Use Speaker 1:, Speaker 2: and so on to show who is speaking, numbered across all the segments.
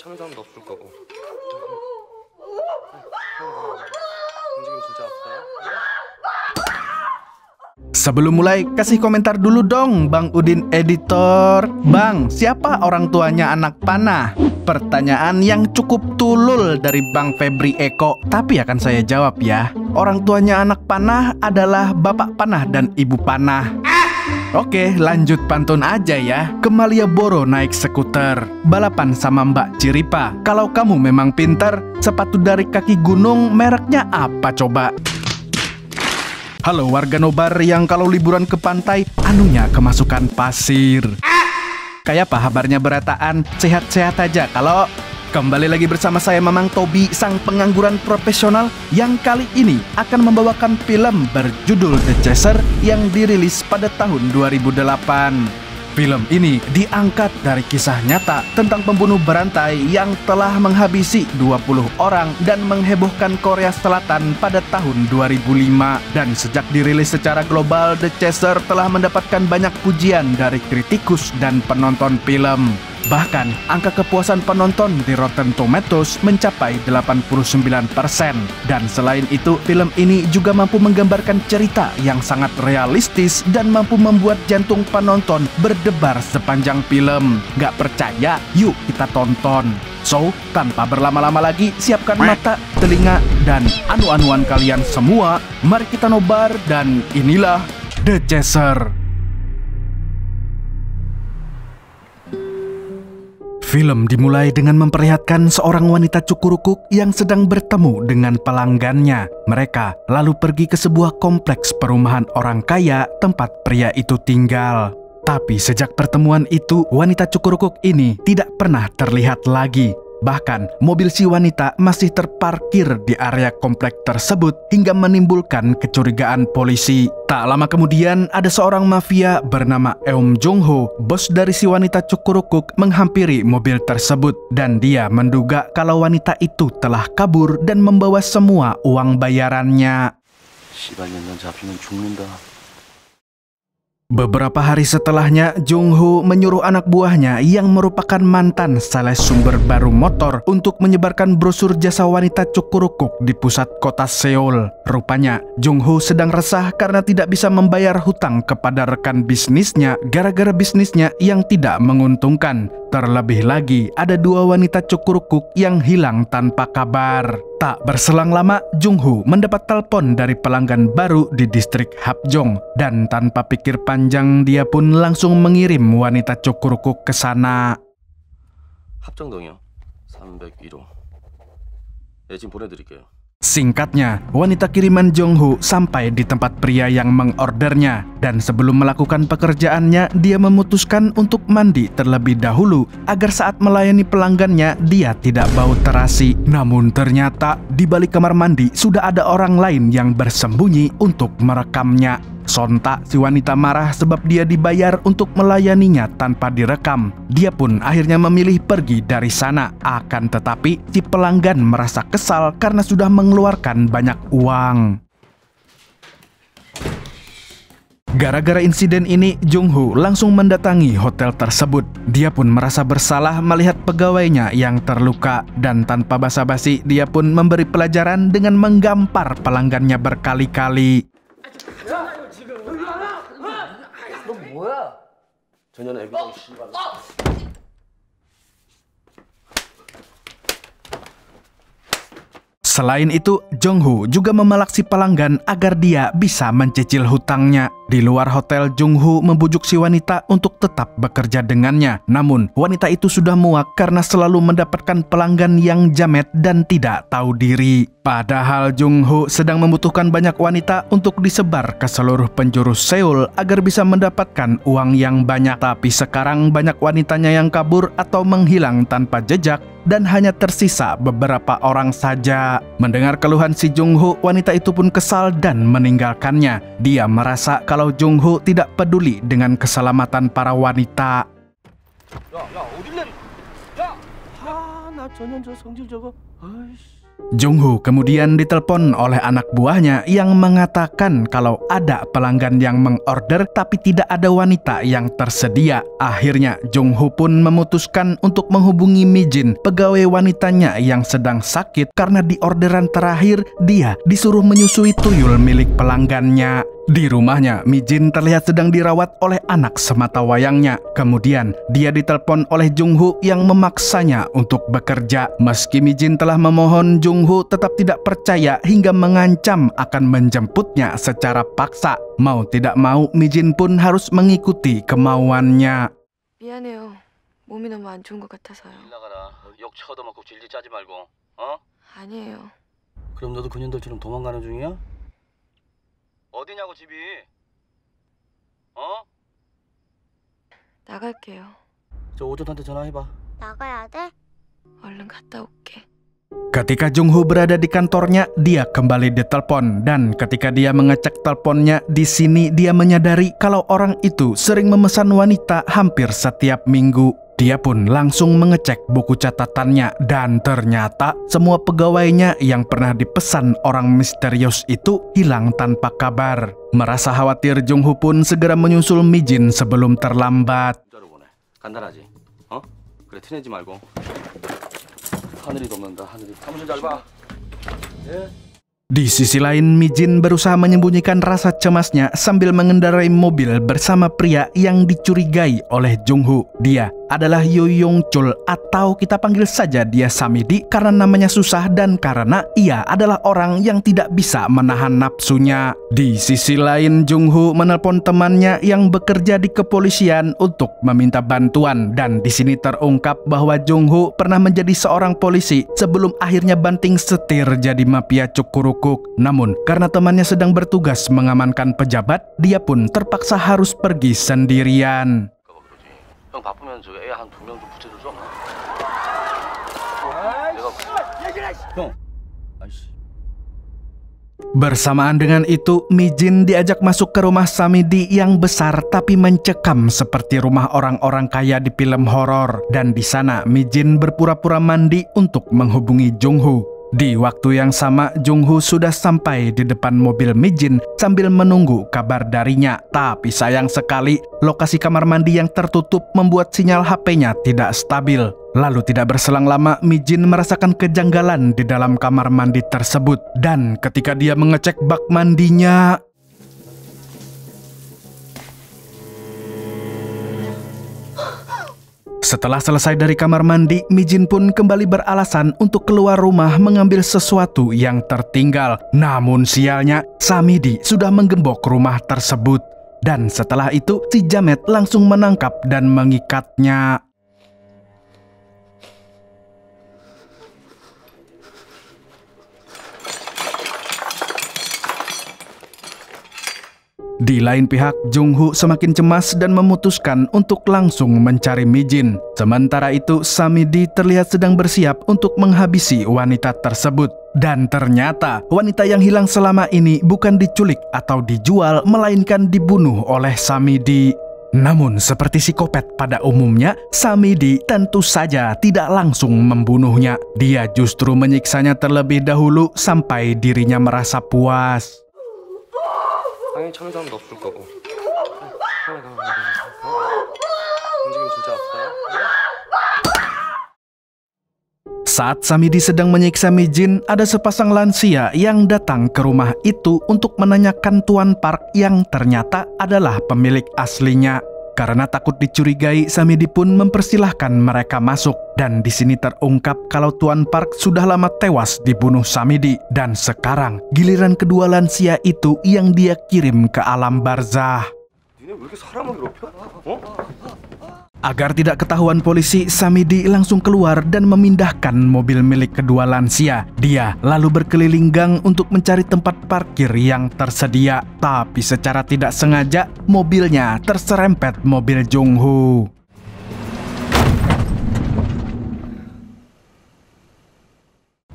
Speaker 1: 참는 사람도 없을 거고. 움직임 진짜 아프다.
Speaker 2: Sebelum mulai, kasih komentar dulu dong, Bang Udin Editor. Bang, siapa orang tuanya anak panah? Pertanyaan yang cukup tulul dari Bang Febri Eko, tapi akan saya jawab ya. Orang tuanya anak panah adalah Bapak Panah dan Ibu Panah. Oke, lanjut pantun aja ya. Ke Malioboro naik skuter, balapan sama Mbak Ciripa. Kalau kamu memang pintar, sepatu dari kaki gunung mereknya apa coba? Halo warga Nobar yang kalau liburan ke pantai, anunya kemasukan pasir. Kayak apa kabarnya berataan? Sehat-sehat aja kalau... Kembali lagi bersama saya Mamang Tobi, sang pengangguran profesional yang kali ini akan membawakan film berjudul The Chaser yang dirilis pada tahun 2008. Film ini diangkat dari kisah nyata tentang pembunuh berantai yang telah menghabisi 20 orang dan menghebohkan Korea Selatan pada tahun 2005. Dan sejak dirilis secara global, The Chaser telah mendapatkan banyak pujian dari kritikus dan penonton film. Bahkan, angka kepuasan penonton di Rotten Tomatoes mencapai 89%. Dan selain itu, film ini juga mampu menggambarkan cerita yang sangat realistis dan mampu membuat jantung penonton berdebar sepanjang film. Gak percaya? Yuk kita tonton. So, tanpa berlama-lama lagi, siapkan mata, telinga, dan anu-anuan kalian semua. Mari kita nobar dan inilah The Chaser. Film dimulai dengan memperlihatkan seorang wanita cukurukuk yang sedang bertemu dengan pelanggannya. Mereka lalu pergi ke sebuah kompleks perumahan orang kaya tempat pria itu tinggal. Tapi sejak pertemuan itu, wanita cukurukuk ini tidak pernah terlihat lagi. Bahkan, mobil si wanita masih terparkir di area komplek tersebut hingga menimbulkan kecurigaan polisi. Tak lama kemudian, ada seorang mafia bernama Eum Jung Ho, bos dari si wanita cukurukuk, menghampiri mobil tersebut. Dan dia menduga kalau wanita itu telah kabur dan membawa semua uang bayarannya. Beberapa hari setelahnya, Jung Ho menyuruh anak buahnya yang merupakan mantan sales sumber baru motor untuk menyebarkan brosur jasa wanita cukurukuk di pusat kota Seoul. Rupanya, Jung Ho sedang resah karena tidak bisa membayar hutang kepada rekan bisnisnya gara-gara bisnisnya yang tidak menguntungkan. Terlebih lagi, ada dua wanita cukurukuk yang hilang tanpa kabar. Tak berselang lama, Jung Ho mendapat telepon dari pelanggan baru di distrik Hapjeong. Dan tanpa pikir panjang, dia pun langsung mengirim wanita cukurukuk ke sana.
Speaker 1: 합정동이요. 301호. 네, 지금 보내드릴게요.
Speaker 2: Singkatnya, wanita kiriman Jung Ho sampai di tempat pria yang mengordernya. Dan sebelum melakukan pekerjaannya, dia memutuskan untuk mandi terlebih dahulu agar saat melayani pelanggannya, dia tidak bau terasi. Namun ternyata, di balik kamar mandi sudah ada orang lain yang bersembunyi untuk merekamnya. Sontak si wanita marah sebab dia dibayar untuk melayaninya tanpa direkam. Dia pun akhirnya memilih pergi dari sana. Akan tetapi si pelanggan merasa kesal karena sudah mengeluarkan banyak uang. Gara-gara insiden ini, Jung Ho langsung mendatangi hotel tersebut. Dia pun merasa bersalah melihat pegawainya yang terluka. Dan tanpa basa-basi, dia pun memberi pelajaran dengan menggampar pelanggannya berkali-kali. Selain itu, Jung Ho juga memalak si pelanggan agar dia bisa mencicil hutangnya. Di luar hotel, Jung Ho membujuk si wanita untuk tetap bekerja dengannya. Namun, wanita itu sudah muak karena selalu mendapatkan pelanggan yang jamet dan tidak tahu diri. Padahal Jung Ho sedang membutuhkan banyak wanita untuk disebar ke seluruh penjuru Seoul agar bisa mendapatkan uang yang banyak. Tapi sekarang banyak wanitanya yang kabur atau menghilang tanpa jejak dan hanya tersisa beberapa orang saja. Mendengar keluhan si Jung Ho, wanita itu pun kesal dan meninggalkannya. Dia merasa kalau Jung Ho tidak peduli dengan keselamatan para wanita.
Speaker 1: 야, 어딜 내? 야! 아, 나 전혀 저 성질 저거. 아이씨.
Speaker 2: Jungho kemudian ditelepon oleh anak buahnya yang mengatakan kalau ada pelanggan yang mengorder tapi tidak ada wanita yang tersedia. Akhirnya Jungho pun memutuskan untuk menghubungi Mijin, pegawai wanitanya yang sedang sakit karena di orderan terakhir dia disuruh menyusui tuyul milik pelanggannya. Di rumahnya, Mijin terlihat sedang dirawat oleh anak sematawayangnya. Kemudian, dia ditelepon oleh Jungho yang memaksanya untuk bekerja. Meski Mijin telah memohon, Jungho tetap tidak percaya hingga mengancam akan menjemputnya secara paksa. Mau tidak mau, Mijin pun harus mengikuti kemauannya.
Speaker 3: 미안해요. 몸이 너무 안 좋은 것 같아서요.
Speaker 1: 일 나가라. 욕 쳐도먹고 질질 짜지 말고. 어?
Speaker 3: 아니에요.
Speaker 1: 그럼 너도 그년들처럼 도망가는 중이야? 어디냐고 집이? 어?
Speaker 3: 나갈게요.
Speaker 1: 저 오전한테 전화해봐.
Speaker 4: 나가야 돼?
Speaker 3: 얼른 갔다 올게.
Speaker 2: Ketika Jungho berada di kantornya, dia kembali ditelepon dan ketika dia mengecek teleponnya, di sini dia menyadari kalau orang itu sering memesan wanita hampir setiap minggu. Dia pun langsung mengecek buku catatannya dan ternyata semua pegawainya yang pernah dipesan orang misterius itu hilang tanpa kabar. Merasa khawatir, Jungho pun segera menyusul Mijin sebelum terlambat.
Speaker 1: 간단하지? 어? 그래 티내지 말고. 하늘이 덮는다. 하늘이. 사무실 잘 봐. 예.
Speaker 2: Di sisi lain, Mijin berusaha menyembunyikan rasa cemasnya sambil mengendarai mobil bersama pria yang dicurigai oleh Jungho. Dia adalah Yoo Young Chul atau kita panggil saja dia Samidi karena namanya susah dan karena ia adalah orang yang tidak bisa menahan nafsunya. Di sisi lain, Jungho menelpon temannya yang bekerja di kepolisian untuk meminta bantuan dan di sini terungkap bahwa Jungho pernah menjadi seorang polisi sebelum akhirnya banting setir jadi mafia cukurukuk. Namun karena temannya sedang bertugas mengamankan pejabat, dia pun terpaksa harus pergi sendirian.
Speaker 1: 형 바쁘면 저 애 한 2명 좀 붙여줄 수 없나? 형. 아이씨.
Speaker 2: Bersamaan dengan itu, Mijin diajak masuk ke rumah Samidi yang besar tapi mencekam seperti rumah orang-orang kaya di film horor. Dan di sana, Mijin berpura-pura mandi untuk menghubungi Jungho. Di waktu yang sama, Jungho sudah sampai di depan mobil Mijin sambil menunggu kabar darinya. Tapi sayang sekali, lokasi kamar mandi yang tertutup membuat sinyal HP-nya tidak stabil. Lalu tidak berselang lama, Mijin merasakan kejanggalan di dalam kamar mandi tersebut. Dan ketika dia mengecek bak mandinya, setelah selesai dari kamar mandi, Mijin pun kembali beralasan untuk keluar rumah mengambil sesuatu yang tertinggal. Namun sialnya, Samidi sudah menggembok rumah tersebut. Dan setelah itu, si Jamet langsung menangkap dan mengikatnya. Di lain pihak, Jungho semakin cemas dan memutuskan untuk langsung mencari Mijin. Sementara itu, Samidi terlihat sedang bersiap untuk menghabisi wanita tersebut. Dan ternyata, wanita yang hilang selama ini bukan diculik atau dijual, melainkan dibunuh oleh Samidi. Namun, seperti psikopat pada umumnya, Samidi tentu saja tidak langsung membunuhnya. Dia justru menyiksanya terlebih dahulu sampai dirinya merasa puas.
Speaker 1: 당연히 참는 사람도 없을 거고. 움직이면 진짜 아프다.
Speaker 2: Saat Samidi sedang menyiksa Mijin, ada sepasang lansia yang datang ke rumah itu untuk menanyakan Tuan Park yang ternyata adalah pemilik aslinya. Karena takut dicurigai, Samidi pun mempersilahkan mereka masuk. Dan di sini terungkap kalau Tuan Park sudah lama tewas dibunuh Samidi. Dan sekarang giliran kedua lansia itu yang dia kirim ke alam barzah.
Speaker 1: 니네 왜 이렇게 사람을 괴롭혀? 어?
Speaker 2: Agar tidak ketahuan polisi, Samidi langsung keluar dan memindahkan mobil milik kedua lansia. Dia lalu berkeliling gang untuk mencari tempat parkir yang tersedia. Tapi secara tidak sengaja, mobilnya terserempet mobil Jungho.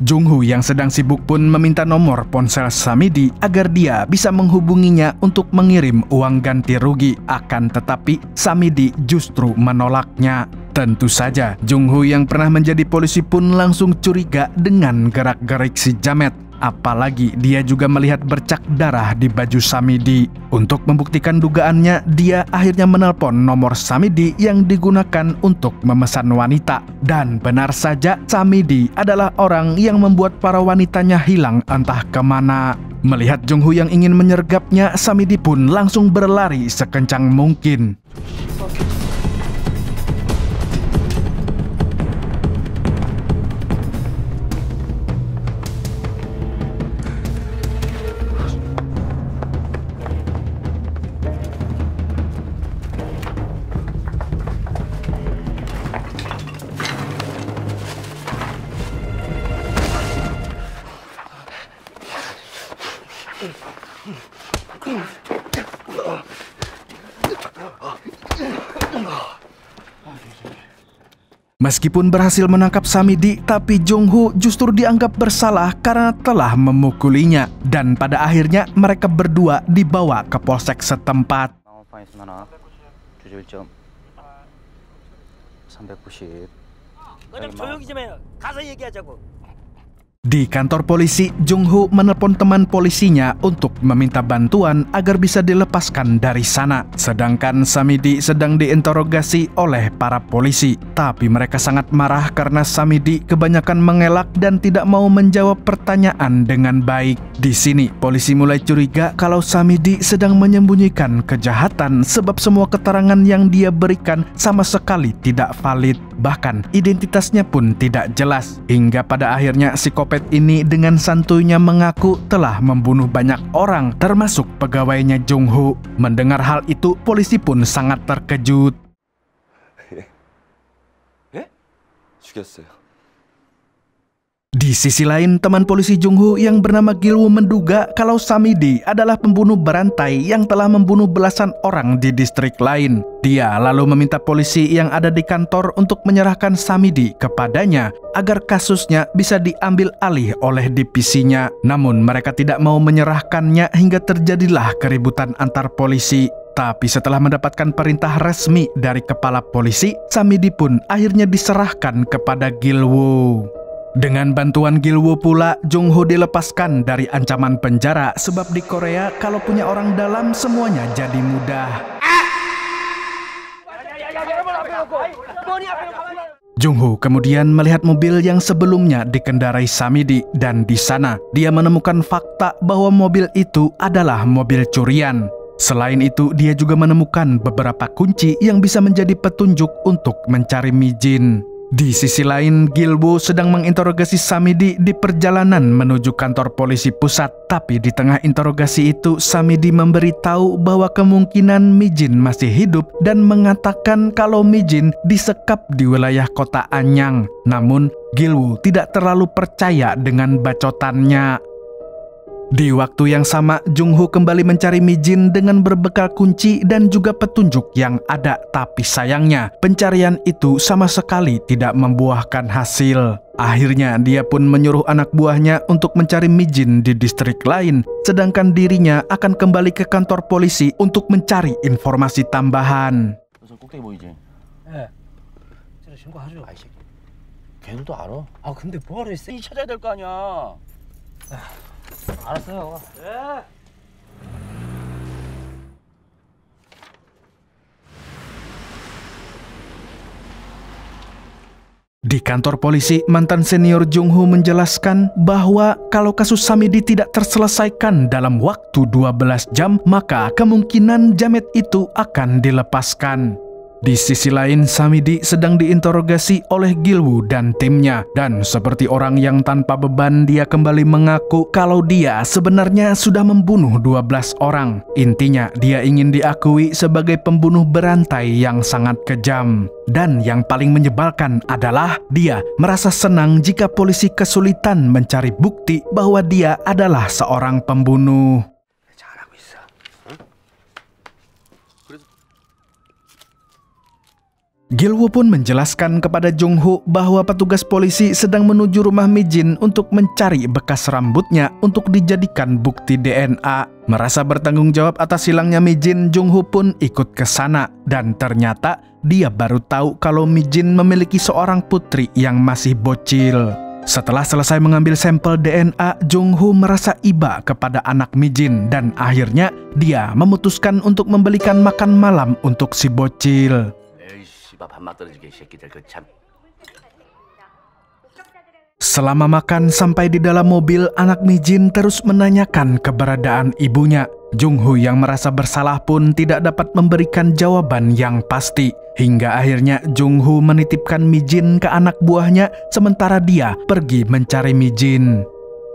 Speaker 2: Jungho yang sedang sibuk pun meminta nomor ponsel Samidi agar dia bisa menghubunginya untuk mengirim uang ganti rugi. Akan tetapi Samidi justru menolaknya. Tentu saja, Jung Ho yang pernah menjadi polisi pun langsung curiga dengan gerak-gerik si Jamet. Apalagi dia juga melihat bercak darah di baju Samidi. Untuk membuktikan dugaannya, dia akhirnya menelpon nomor Samidi yang digunakan untuk memesan wanita. Dan benar saja, Samidi adalah orang yang membuat para wanitanya hilang entah kemana. Melihat Jung Ho yang ingin menyergapnya, Samidi pun langsung berlari sekencang mungkin. Meskipun berhasil menangkap Samidi, tapi Jung Ho justru dianggap bersalah karena telah memukulinya. Dan pada akhirnya mereka berdua dibawa ke polsek setempat. Di kantor polisi, Jung Ho menelpon teman polisinya untuk meminta bantuan agar bisa dilepaskan dari sana. Sedangkan Samidi sedang diinterogasi oleh para polisi. Tapi mereka sangat marah karena Samidi kebanyakan mengelak dan tidak mau menjawab pertanyaan dengan baik. Di sini, polisi mulai curiga kalau Samidi sedang menyembunyikan kejahatan sebab semua keterangan yang dia berikan sama sekali tidak valid. Bahkan identitasnya pun tidak jelas. Hingga pada akhirnya psikopat ini dengan santuinya mengaku telah membunuh banyak orang, termasuk pegawainya Jung Ho. Mendengar hal itu, polisi pun sangat terkejut.
Speaker 1: 죽였어요.
Speaker 2: Di sisi lain, teman polisi Jung Ho yang bernama Gil-woo menduga kalau Samidi adalah pembunuh berantai yang telah membunuh belasan orang di distrik lain. Dia lalu meminta polisi yang ada di kantor untuk menyerahkan Samidi kepadanya agar kasusnya bisa diambil alih oleh divisinya. Namun mereka tidak mau menyerahkannya hingga terjadilah keributan antar polisi. Tapi setelah mendapatkan perintah resmi dari kepala polisi, Samidi pun akhirnya diserahkan kepada Gil-woo. Dengan bantuan Gil-woo pula, Jung Ho dilepaskan dari ancaman penjara sebab di Korea kalau punya orang dalam semuanya jadi mudah. Jung Ho kemudian melihat mobil yang sebelumnya dikendarai Samidi dan di sana dia menemukan fakta bahwa mobil itu adalah mobil curian. Selain itu, dia juga menemukan beberapa kunci yang bisa menjadi petunjuk untuk mencari Mijin. Di sisi lain, Gil-woo sedang menginterogasi Samidi di perjalanan menuju kantor polisi pusat. Tapi di tengah interogasi itu, Samidi memberitahu bahwa kemungkinan Mijin masih hidup dan mengatakan kalau Mijin disekap di wilayah kota Anyang. Namun, Gil-woo tidak terlalu percaya dengan bacotannya. Di waktu yang sama, Jung Ho kembali mencari Mijin dengan berbekal kunci dan juga petunjuk yang ada. Tapi sayangnya, pencarian itu sama sekali tidak membuahkan hasil. Akhirnya, dia pun menyuruh anak buahnya untuk mencari Mijin di distrik lain. Sedangkan dirinya akan kembali ke kantor polisi untuk mencari informasi tambahan.
Speaker 1: 꼭대기 보이지?
Speaker 4: 예. 제가 신고하죠.
Speaker 1: 아이 새끼. 걔도 또 알아?
Speaker 4: 아 근데 뭐하러 했어?
Speaker 1: 이 찾아야 될 거 아니야.
Speaker 4: 알았어요. 예.
Speaker 2: Di kantor polisi, mantan senior Jung Ho menjelaskan bahwa kalau kasus Samidi tidak terselesaikan dalam waktu 12 jam, maka kemungkinan Jamet itu akan dilepaskan. Di sisi lain, Samidi sedang diinterogasi oleh Gil-woo dan timnya. Dan seperti orang yang tanpa beban, dia kembali mengaku kalau dia sebenarnya sudah membunuh 12 orang. Intinya, dia ingin diakui sebagai pembunuh berantai yang sangat kejam. Dan yang paling menyebalkan adalah dia merasa senang jika polisi kesulitan mencari bukti bahwa dia adalah seorang pembunuh.
Speaker 1: 잘하고 있어. 응?
Speaker 2: Gil-woo pun menjelaskan kepada Jung-ho bahwa petugas polisi sedang menuju rumah Mi-jin untuk mencari bekas rambutnya untuk dijadikan bukti DNA. Merasa bertanggung jawab atas hilangnya Mi-jin, Jung-ho pun ikut ke sana. Dan ternyata dia baru tahu kalau Mi-jin memiliki seorang putri yang masih bocil. Setelah selesai mengambil sampel DNA, Jung-ho merasa iba kepada anak Mi-jin dan akhirnya dia memutuskan untuk membelikan makan malam untuk si bocil. Selama makan sampai di dalam mobil, anak Mi-jin terus menanyakan keberadaan ibunya. Jung-ho yang merasa bersalah pun tidak dapat memberikan jawaban yang pasti. Hingga akhirnya Jung-ho menitipkan Mi-jin ke anak buahnya sementara dia pergi mencari Mi-jin.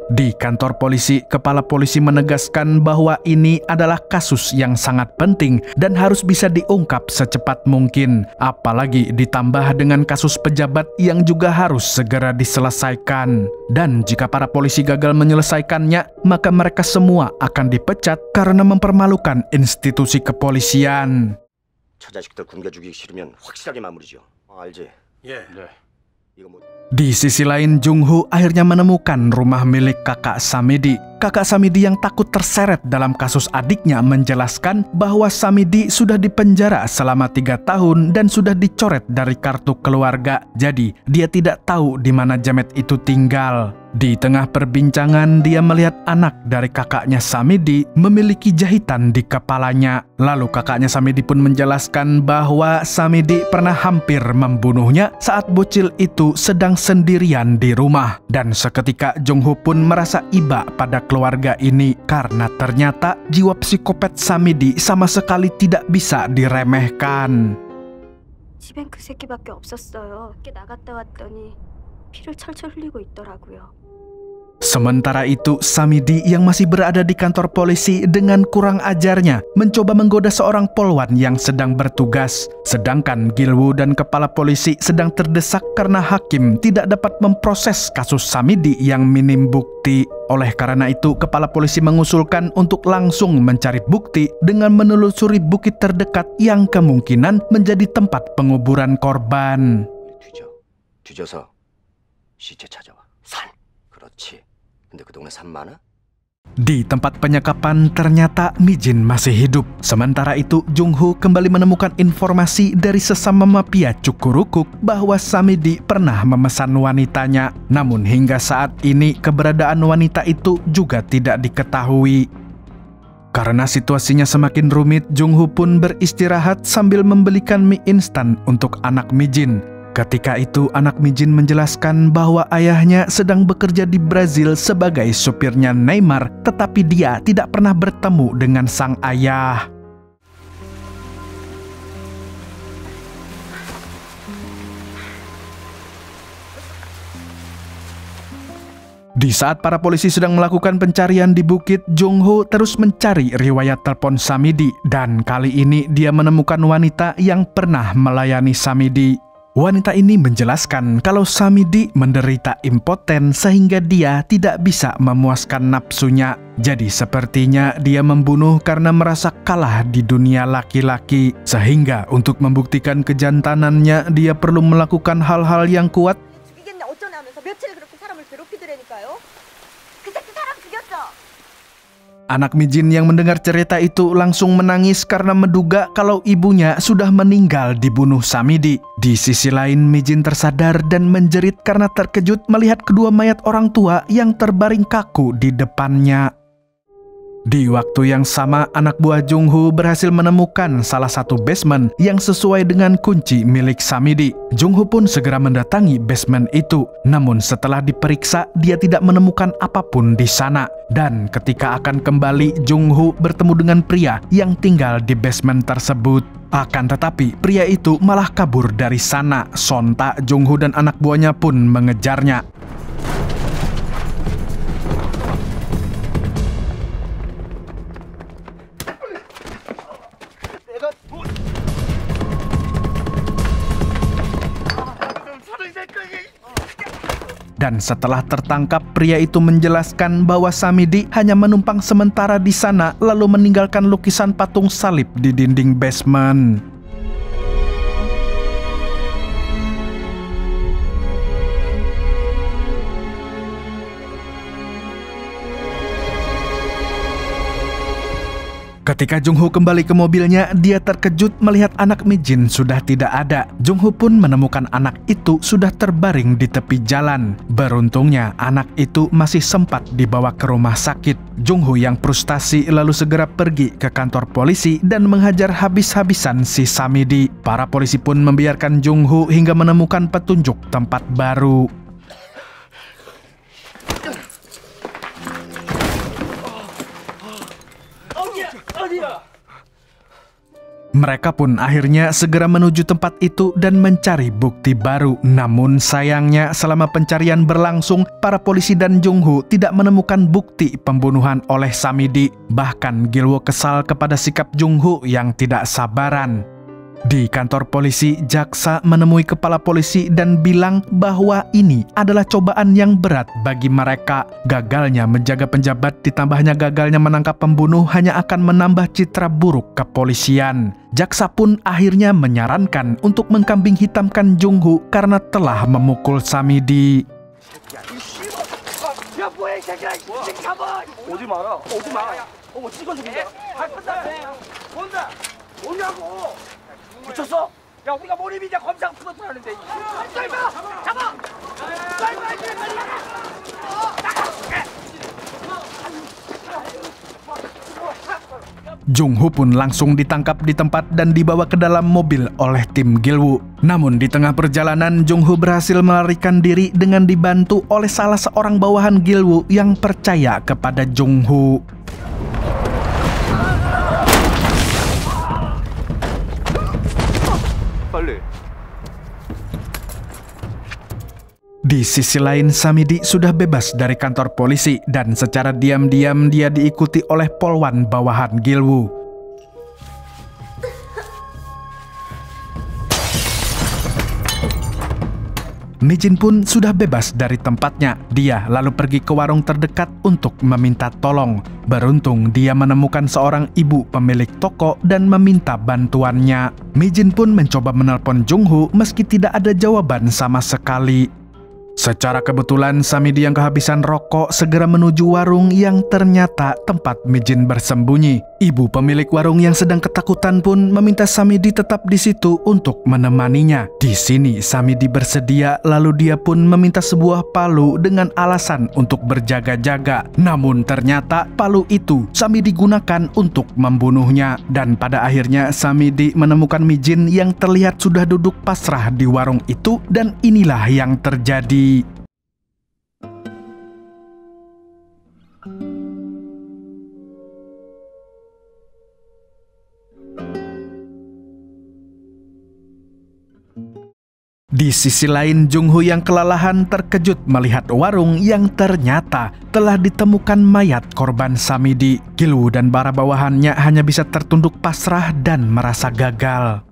Speaker 2: Di kantor polisi, kepala polisi menegaskan bahwa ini adalah kasus yang sangat penting dan harus bisa diungkap secepat mungkin. Apalagi ditambah dengan kasus pejabat yang juga harus segera diselesaikan. Dan jika para polisi gagal menyelesaikannya, maka mereka semua akan dipecat karena mempermalukan institusi kepolisian.
Speaker 5: 처자식들 굶겨 죽이기 싫으면 확실하게 마무리죠. 알지? 예. 네. 이거 뭐
Speaker 2: Di sisi lain, Jung-ho akhirnya menemukan rumah milik kakak Samidi. Kakak Samidi yang takut terseret dalam kasus adiknya menjelaskan bahwa Samidi sudah dipenjara selama 3 tahun dan sudah dicoret dari kartu keluarga. Jadi, dia tidak tahu di mana Jamet itu tinggal. Di tengah perbincangan, dia melihat anak dari kakaknya Samidi memiliki jahitan di kepalanya. Lalu kakaknya Samidi pun menjelaskan bahwa Samidi pernah hampir membunuhnya saat bocil itu sedang sendirian di rumah. Dan seketika Jung-ho pun merasa iba pada keluarga ini karena ternyata jiwa psikopat Samidi sama sekali tidak bisa diremehkan.
Speaker 3: 집엔 그 새끼밖에 없었어요. 밖에 나갔다 왔더니 피를 철철 흘리고 있더라고요.
Speaker 2: Sementara itu, Samidi yang masih berada di kantor polisi dengan kurang ajarnya mencoba menggoda seorang polwan yang sedang bertugas. Sedangkan Gil-woo dan kepala polisi sedang terdesak karena hakim tidak dapat memproses kasus Samidi yang minim bukti. Oleh karena itu, kepala polisi mengusulkan untuk langsung mencari bukti dengan menelusuri bukit terdekat yang kemungkinan menjadi tempat penguburan korban.
Speaker 5: 뒤져서 시체 찾아와. 산. 그렇지. 근데 그 동네 산 많아?
Speaker 2: Di tempat penyekapan ternyata Mi-jin masih hidup. Sementara itu, Jung-ho kembali menemukan informasi dari sesama mafia Cukurukuk bahwa Samidi pernah memesan wanitanya. Namun hingga saat ini keberadaan wanita itu juga tidak diketahui. Karena situasinya semakin rumit, Jung-ho pun beristirahat sambil membelikan mie instan untuk anak Mi-jin. Ketika itu, anak Mi-jin menjelaskan bahwa ayahnya sedang bekerja di Brazil sebagai supirnya Neymar, tetapi dia tidak pernah bertemu dengan sang ayah. Di saat para polisi sedang melakukan pencarian di bukit, Jung-ho terus mencari riwayat telepon Samidi, dan kali ini dia menemukan wanita yang pernah melayani Samidi. Wanita ini menjelaskan kalau Samidi menderita impoten sehingga dia tidak bisa memuaskan nafsunya. Jadi sepertinya dia membunuh karena merasa kalah di dunia laki-laki. Sehingga untuk membuktikan kejantanannya dia perlu melakukan hal-hal yang kuat. Anak Mi-jin yang mendengar cerita itu langsung menangis karena menduga kalau ibunya sudah meninggal dibunuh Samidi. Di sisi lain, Mi-jin tersadar dan menjerit karena terkejut melihat kedua mayat orang tua yang terbaring kaku di depannya. Di waktu yang sama, anak buah Jung-ho berhasil menemukan salah satu basement yang sesuai dengan kunci milik Samidi. Jung-ho pun segera mendatangi basement itu. Namun setelah diperiksa, dia tidak menemukan apapun di sana. Dan ketika akan kembali, Jung-ho bertemu dengan pria yang tinggal di basement tersebut. Akan tetapi, pria itu malah kabur dari sana. Sontak Jung-ho dan anak buahnya pun mengejarnya. Dan setelah tertangkap, pria itu menjelaskan bahwa Samidi hanya menumpang sementara di sana lalu meninggalkan lukisan patung salib di dinding basement. Ketika Jung-ho kembali ke mobilnya, dia terkejut melihat anak Mi-jin sudah tidak ada. Jung-ho pun menemukan anak itu sudah terbaring di tepi jalan. Beruntungnya, anak itu masih sempat dibawa ke rumah sakit. Jung-ho yang frustasi lalu segera pergi ke kantor polisi dan menghajar habis-habisan si Samidi. Para polisi pun membiarkan Jung-ho hingga menemukan petunjuk tempat baru. Mereka pun akhirnya segera menuju tempat itu dan mencari bukti baru. Namun sayangnya selama pencarian berlangsung, para polisi dan Jung-ho tidak menemukan bukti pembunuhan oleh Samidi. Bahkan Gil-woo kesal kepada sikap Jung-ho yang tidak sabaran. Di kantor polisi, jaksa menemui kepala polisi dan bilang bahwa ini adalah cobaan yang berat bagi mereka. Gagalnya menjaga penjabat ditambahnya gagalnya menangkap pembunuh hanya akan menambah citra buruk kepolisian. Jaksa pun akhirnya menyarankan untuk mengkambing hitamkan Jung-ho karena telah memukul Samidi.
Speaker 4: 미쳤어? 야 우리가 몰입이자 검상 풀어주라는데 썰마 잡아
Speaker 2: Jung-ho pun langsung ditangkap di tempat dan dibawa ke dalam mobil oleh tim Gil-woo. Namun di tengah perjalanan, Jung-ho berhasil melarikan diri dengan dibantu oleh salah seorang bawahan Gil-woo yang percaya kepada Jung-ho. Di sisi lain, Samidi sudah bebas dari kantor polisi dan secara diam-diam dia diikuti oleh polwan bawahan Gil-woo. Mi-jin pun sudah bebas dari tempatnya. Dia lalu pergi ke warung terdekat untuk meminta tolong. Beruntung dia menemukan seorang ibu pemilik toko dan meminta bantuannya. Mi-jin pun mencoba menelpon Jung-ho meski tidak ada jawaban sama sekali. Secara kebetulan, Samidi yang kehabisan rokok segera menuju warung yang ternyata tempat Mi-jin bersembunyi. Ibu pemilik warung yang sedang ketakutan pun meminta Samidi tetap di situ untuk menemaninya. Di sini Samidi bersedia, lalu dia pun meminta sebuah palu dengan alasan untuk berjaga-jaga. Namun ternyata palu itu Samidi gunakan untuk membunuhnya. Dan pada akhirnya Samidi menemukan Mi-jin yang terlihat sudah duduk pasrah di warung itu, dan inilah yang terjadi. Di sisi lain, Jung-ho yang kelelahan terkejut melihat warung yang ternyata telah ditemukan mayat korban Samidi. Gil-woo dan para bawahannya hanya bisa tertunduk pasrah dan merasa gagal.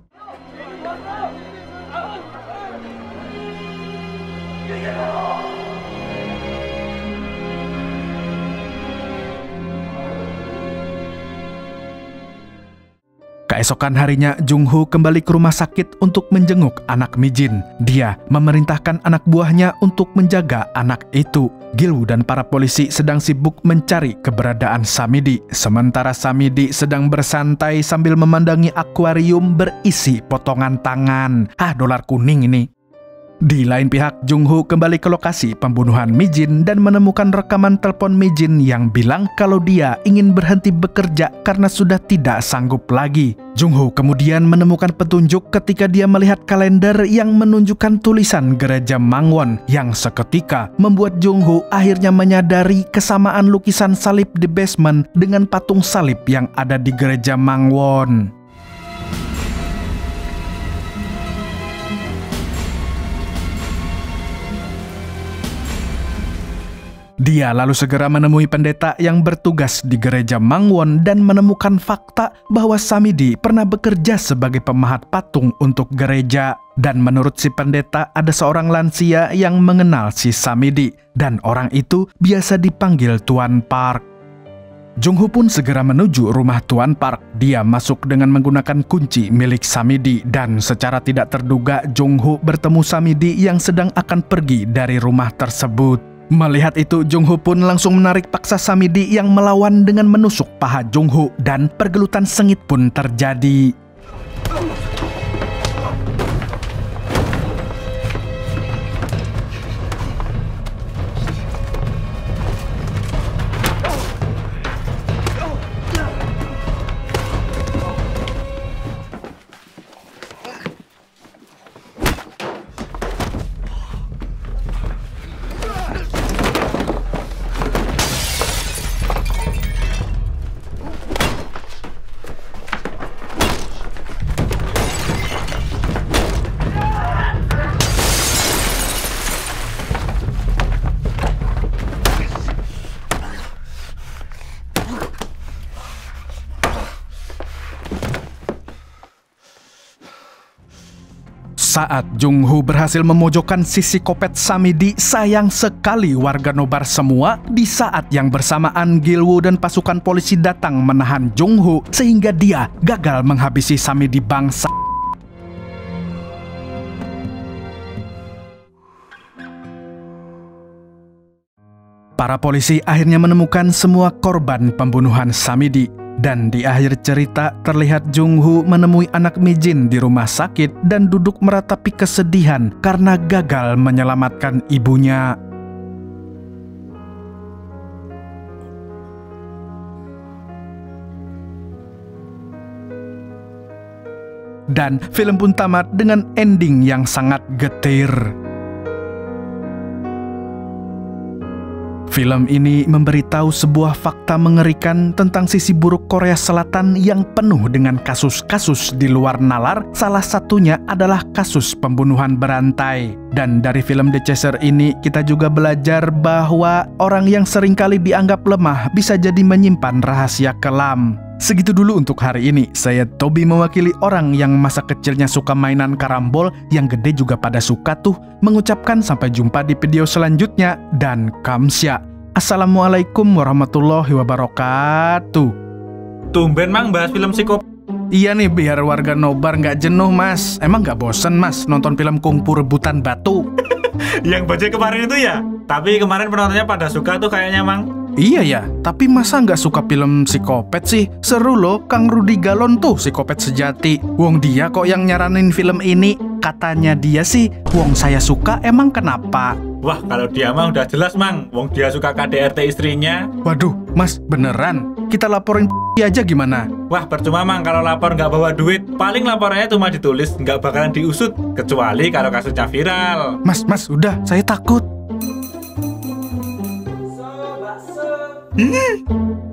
Speaker 2: Keesokan harinya, Jung-ho kembali ke rumah sakit untuk menjenguk anak Mi-jin. Dia memerintahkan anak buahnya untuk menjaga anak itu. Gil-woo dan para polisi sedang sibuk mencari keberadaan Samidi. Sementara Samidi sedang bersantai sambil memandangi akuarium berisi potongan tangan. Dolar kuning ini. Di lain pihak, Jung-ho kembali ke lokasi pembunuhan Mi-jin dan menemukan rekaman telepon Mi-jin yang bilang kalau dia ingin berhenti bekerja karena sudah tidak sanggup lagi. Jung-ho kemudian menemukan petunjuk ketika dia melihat kalender yang menunjukkan tulisan gereja Mangwon, yang seketika membuat Jung-ho akhirnya menyadari kesamaan lukisan salib di basement dengan patung salib yang ada di gereja Mangwon. Dia lalu segera menemui pendeta yang bertugas di gereja Mangwon dan menemukan fakta bahwa Samidi pernah bekerja sebagai pemahat patung untuk gereja. Dan menurut si pendeta, ada seorang lansia yang mengenal si Samidi, dan orang itu biasa dipanggil Tuan Park. Jung-ho pun segera menuju rumah Tuan Park. Dia masuk dengan menggunakan kunci milik Samidi, dan secara tidak terduga Jung-ho bertemu Samidi yang sedang akan pergi dari rumah tersebut. Melihat itu, Jung Ho pun langsung menarik paksa Samidi yang melawan dengan menusuk paha Jung Ho dan pergelutan sengit pun terjadi. Saat Jung Ho berhasil memojokkan si psikopat Samidi, sayang sekali warga nobar semua. Di saat yang bersamaan, Gil-woo dan pasukan polisi datang menahan Jung Ho sehingga dia gagal menghabisi Samidi bangsa. Para polisi akhirnya menemukan semua korban pembunuhan Samidi. Dan di akhir cerita terlihat Jung Ho menemui anak Mijin di rumah sakit dan duduk meratapi kesedihan karena gagal menyelamatkan ibunya. Dan film pun tamat dengan ending yang sangat getir. Film ini memberitahu sebuah fakta mengerikan tentang sisi buruk Korea Selatan yang penuh dengan kasus-kasus di luar nalar. Salah satunya adalah kasus pembunuhan berantai. Dan dari film The Chaser ini kita juga belajar bahwa orang yang seringkali dianggap lemah bisa jadi menyimpan rahasia kelam. Segitu dulu untuk hari ini. Saya Tobi mewakili orang yang masa kecilnya suka mainan karambol, yang gede juga pada suka tuh, mengucapkan sampai jumpa di video selanjutnya dan kamsya. Assalamualaikum warahmatullahi wabarakatuh.
Speaker 6: Tumben Mang bahas film psikopat.
Speaker 2: Iya nih, biar warga nobar nggak jenuh mas. Emang nggak bosen mas nonton film kungfu rebutan batu?
Speaker 6: Yang bajai kemarin itu ya? Tapi kemarin penontonnya pada suka tuh kayaknya Mang.
Speaker 2: Iya ya, tapi masa nggak suka film psikopat sih? Seru loh, Kang Rudy Galon tuh psikopat sejati. Wong dia kok yang nyaranin film ini. Katanya dia sih, wong saya suka, emang kenapa?
Speaker 6: Wah, kalau dia mah udah jelas Mang. Wong dia suka KDRT istrinya.
Speaker 2: Waduh, mas beneran? Kita laporin aja gimana?
Speaker 6: Wah, percuma Mang kalau lapor nggak bawa duit. Paling laporannya cuma ditulis, nggak bakalan diusut. Kecuali kalau kasusnya viral.
Speaker 2: Mas, udah, saya takut.
Speaker 6: Bakso.